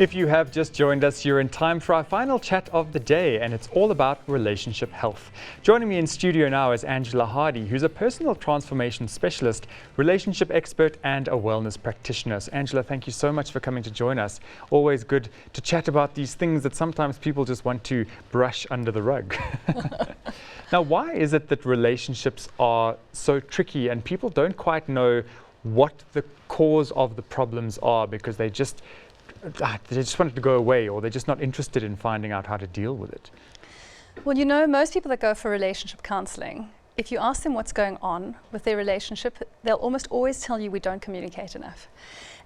If you have just joined us, you're in time for our final chat of the day, and it's all about relationship health. Joining me in studio now is Angela Hardy, who's a personal transformation specialist, relationship expert, and a wellness practitioner. So Angela, thank you so much for coming to join us. Always good to chat about these things that sometimes people just want to brush under the rug. Now, why is it that relationships are so tricky and people don't quite know what the cause of the problems are because they just want it to go away, or they're just not interested in finding out how to deal with it? Well, you know, most people that go for relationship counseling, if you ask them what's going on with their relationship, they'll almost always tell you we don't communicate enough.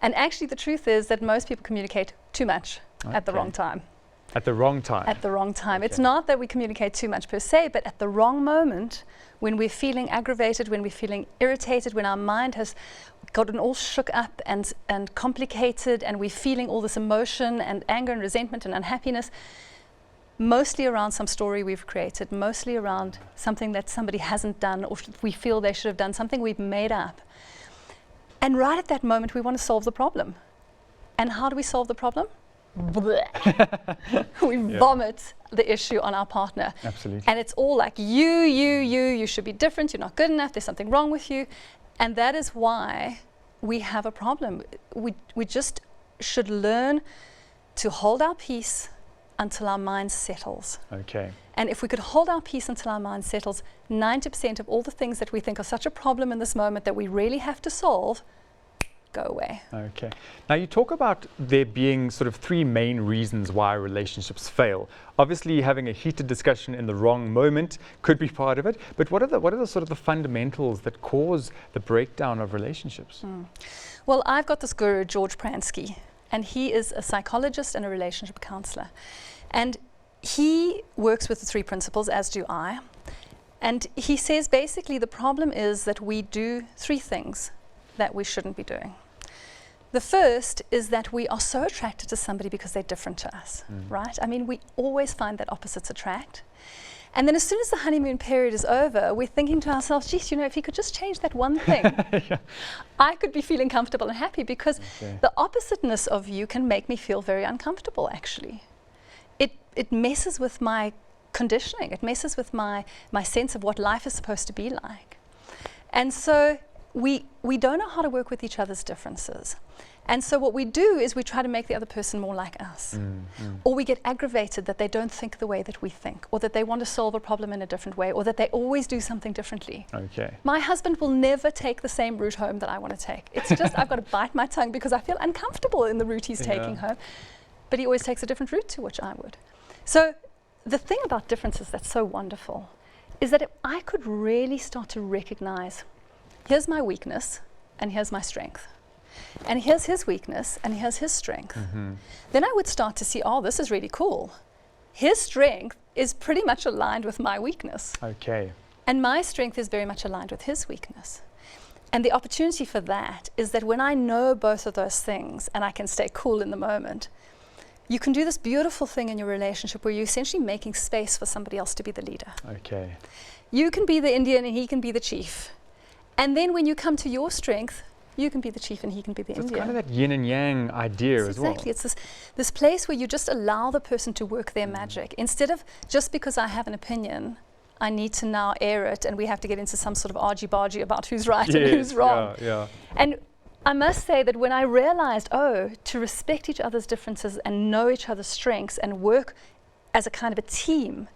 And actually the truth is that most people communicate too much at the wrong time. At the wrong time? At the wrong time. Okay. It's not that we communicate too much per se, but at the wrong moment, when we're feeling aggravated, when we're feeling irritated, when our mind has gotten all shook up and complicated, and we're feeling all this emotion and anger and resentment and unhappiness, mostly around some story we've created, mostly around something that somebody hasn't done, or we feel they should have done, something we've made up. And right at that moment, we want to solve the problem. And how do we solve the problem? We vomit the issue on our partner. Absolutely. And it's all like, you should be different, you're not good enough, there's something wrong with you. And that is why we have a problem. We just should learn to hold our peace until our mind settles. Okay. And if we could hold our peace until our mind settles, 90% of all the things that we think are such a problem in this moment that we really have to solve go away. Okay. Now you talk about there being sort of three main reasons why relationships fail. Obviously, having a heated discussion in the wrong moment could be part of it, but what are the sort of the fundamentals that cause the breakdown of relationships? Well, I've got this guru, George Pransky, and he is a psychologist and a relationship counselor. And he works with the three principles, as do I. And he says basically the problem is that we do three things that we shouldn't be doing. The first is that we are so attracted to somebody because they're different to us, right? I mean, we always find that opposites attract. And then as soon as the honeymoon period is over, we're thinking to ourselves, geez, you know, if he could just change that one thing, I could be feeling comfortable and happy, because the oppositeness of you can make me feel very uncomfortable, actually. It messes with my conditioning. It messes with my sense of what life is supposed to be like. And so we don't know how to work with each other's differences. And so what we do is we try to make the other person more like us. Or we get aggravated that they don't think the way that we think, or that they want to solve a problem in a different way, or that they always do something differently. Okay. My husband will never take the same route home that I want to take. It's just I've got to bite my tongue because I feel uncomfortable in the route he's taking home. But he always takes a different route to which I would. So the thing about differences that's so wonderful is that if I could really start to recognize, here's my weakness and here's my strength, and here's his weakness and here's his strength, then I would start to see, oh, this is really cool. His strength is pretty much aligned with my weakness. Okay. And my strength is very much aligned with his weakness. And the opportunity for that is that when I know both of those things and I can stay cool in the moment, you can do this beautiful thing in your relationship where you're essentially making space for somebody else to be the leader. Okay. You can be the Indian and he can be the chief. And then when you come to your strength, you can be the chief and he can be the Indian. It's kind of that yin and yang idea as well. Exactly. It's this place where you just allow the person to work their magic. Instead of just because I have an opinion, I need to now air it and we have to get into some sort of argy-bargy about who's right and who's wrong. And I must say that when I realized, to respect each other's differences and know each other's strengths and work as a kind of a team,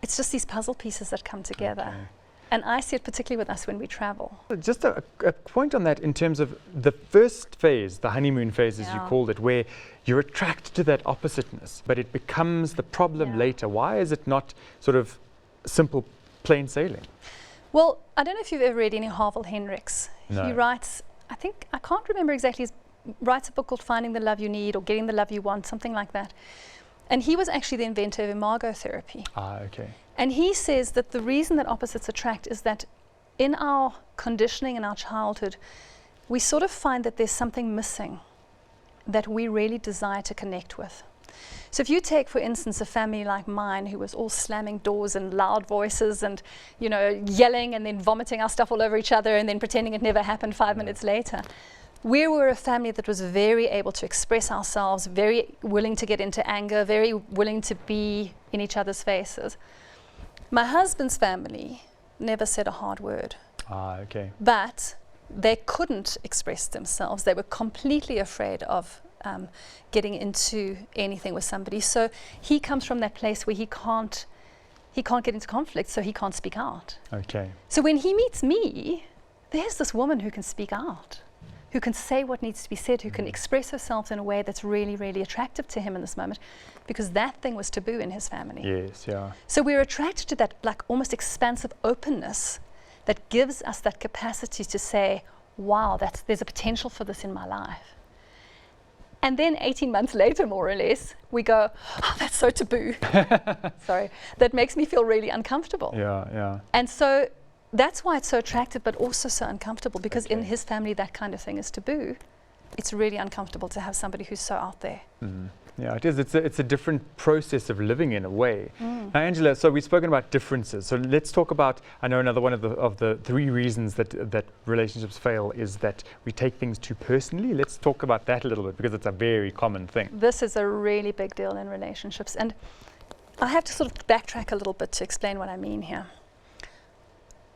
it's just these puzzle pieces that come together. Okay. And I see it particularly with us when we travel. Just a point on that in terms of the first phase, the honeymoon phase as you called it, where you're attracted to that oppositeness, but it becomes the problem later. Why is it not sort of simple, plain sailing? Well, I don't know if you've ever read any Harville Hendricks. No. He writes, I can't remember exactly, he writes a book called Finding the Love You Need or Getting the Love You Want, something like that. And he was actually the inventor of imago therapy. Okay. And he says that the reason that opposites attract is that in our conditioning in our childhood, we sort of find that there's something missing that we really desire to connect with. So if you take, for instance, a family like mine who was all slamming doors and loud voices and, you know, yelling and then vomiting our stuff all over each other and then pretending it never happened 5 minutes later, We were a family that was very able to express ourselves, very willing to get into anger, very willing to be in each other's faces. My husband's family never said a hard word. Ah, okay. But they couldn't express themselves. They were completely afraid of getting into anything with somebody. So he comes from that place where he can't get into conflict, so he can't speak out. Okay. So when he meets me, there's this woman who can speak out, who can say what needs to be said, who can express herself in a way that's really, really attractive to him in this moment, because that thing was taboo in his family. Yes, yeah. So we're attracted to that like almost expansive openness that gives us that capacity to say, wow, there's a potential for this in my life. And then 18 months later, more or less, we go, oh, that's so taboo. Sorry. That makes me feel really uncomfortable. Yeah, yeah. And so that's why it's so attractive, but also so uncomfortable, because in Okay. his family, that kind of thing is taboo. It's really uncomfortable to have somebody who's so out there. Yeah, it is. It's a different process of living in a way. Now, Angela, so we've spoken about differences. So let's talk about, I know another one of the 3 reasons that relationships fail is that we take things too personally. Let's talk about that a little bit, because it's a very common thing. This is a really big deal in relationships. And I have to sort of backtrack a little bit to explain what I mean here.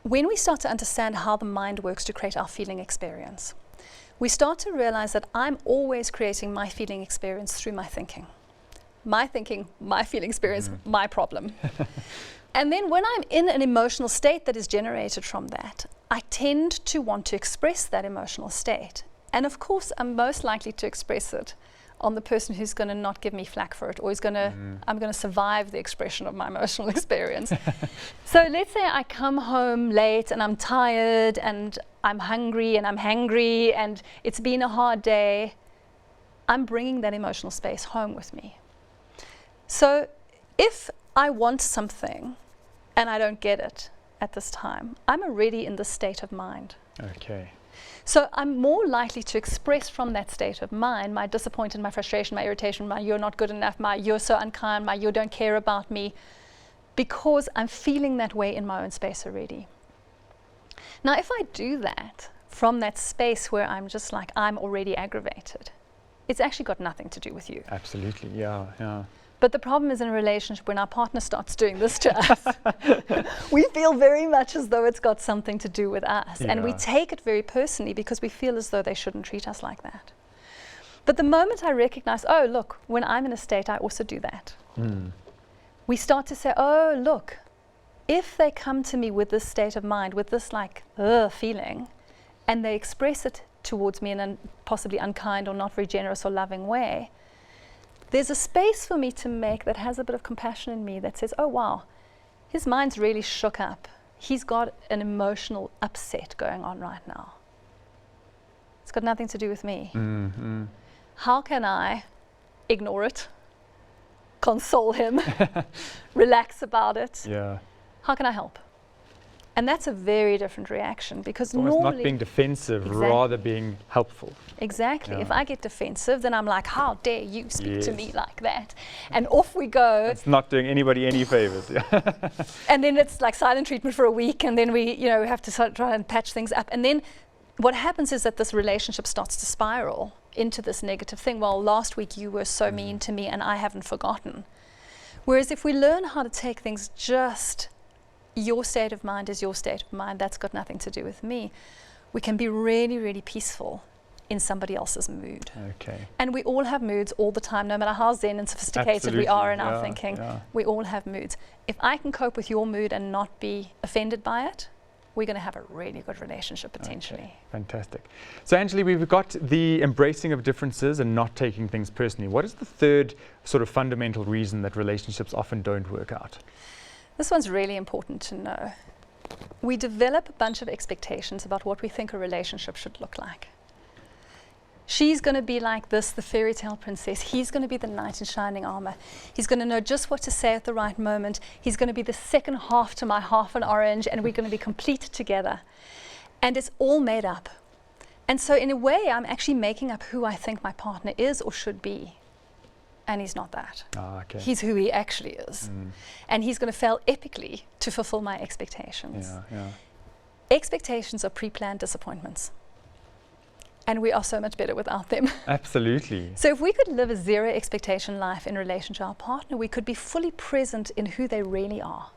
When we start to understand how the mind works to create our feeling experience, we start to realize that I'm always creating my feeling experience through my thinking. My thinking, my feeling experience, my problem. And then when I'm in an emotional state that is generated from that, I tend to want to express that emotional state. And of course, I'm most likely to express it on the person who's going to not give me flack for it, or is going to, I'm going to survive the expression of my emotional experience. So let's say I come home late and I'm tired and I'm hungry and I'm hangry and it's been a hard day. I'm bringing that emotional space home with me. So if I want something and I don't get it at this time, I'm already in this state of mind. Okay. So I'm more likely to express from that state of mind my disappointment, my frustration, my irritation, my you're not good enough, my you're so unkind, my you don't care about me, because I'm feeling that way in my own space already. Now, if I do that from that space where I'm just like, I'm already aggravated, it's actually got nothing to do with you. Absolutely, yeah, yeah. But the problem is in a relationship when our partner starts doing this to us, we feel very much as though it's got something to do with us. And we Yeah. take it very personally because we feel as though they shouldn't treat us like that. But the moment I recognize, oh, look, when I'm in a state, I also do that. We start to say, oh, look, if they come to me with this state of mind, with this like, feeling, and they express it towards me in a possibly unkind or not very generous or loving way, there's a space for me to make that has a bit of compassion in me that says, oh, wow, his mind's really shook up. He's got an emotional upset going on right now. It's got nothing to do with me. How can I ignore it, console him, relax about it? Yeah. How can I help? And that's a very different reaction, because Almost normally not being defensive, Exactly. rather being helpful. Exactly. Yeah. If I get defensive, then I'm like, how dare you speak to Yes. me like that? And off we go. It's not doing anybody any favors. And then it's like silent treatment for a week, and then we have to start try and patch things up. And then what happens is that this relationship starts to spiral into this negative thing. Well, last week you were so mean to me and I haven't forgotten. Whereas if we learn how to take things just, your state of mind is your state of mind, that's got nothing to do with me, we can be really, really peaceful in somebody else's mood. Okay. And we all have moods all the time, no matter how zen and sophisticated we Absolutely, are in our yeah, thinking. yeah. We all have moods. If I can cope with your mood and not be offended by it, we're going to have a really good relationship potentially. Okay, fantastic. So Angela, we've got the embracing of differences and not taking things personally. What is the third sort of fundamental reason that relationships often don't work out? This one's really important to know. We develop a bunch of expectations about what we think a relationship should look like. She's going to be like this, the fairy tale princess. He's going to be the knight in shining armor. He's going to know just what to say at the right moment. He's going to be the second half to my half an orange, and we're going to be complete together. And it's all made up. And so in a way, I'm actually making up who I think my partner is or should be. And he's not that. Ah, okay. He's who he actually is. And he's going to fail epically to fulfill my expectations. Yeah, yeah. Expectations are pre-planned disappointments. and we are so much better without them. Absolutely. So if we could live a zero expectation life in relation to our partner, we could be fully present in who they really are.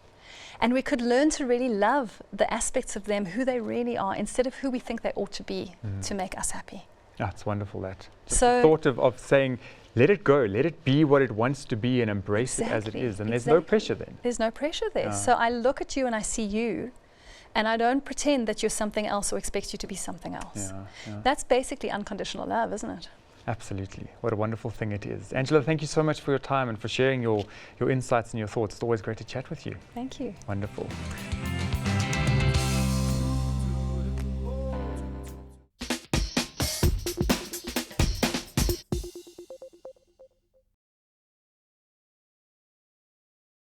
And we could learn to really love the aspects of them, who they really are, instead of who we think they ought to be to make us happy. That's wonderful, that. Just So- the thought of saying, let it go, let it be what it wants to be and embrace it as it Exactly, is. And there's no pressure then. There's no pressure there. Yeah. So I look at you and I see you, and I don't pretend that you're something else or expect you to be something else. Yeah. That's basically unconditional love, isn't it? Absolutely. What a wonderful thing it is. Angela, thank you so much for your time and for sharing your insights and your thoughts. It's always great to chat with you. Thank you. Wonderful.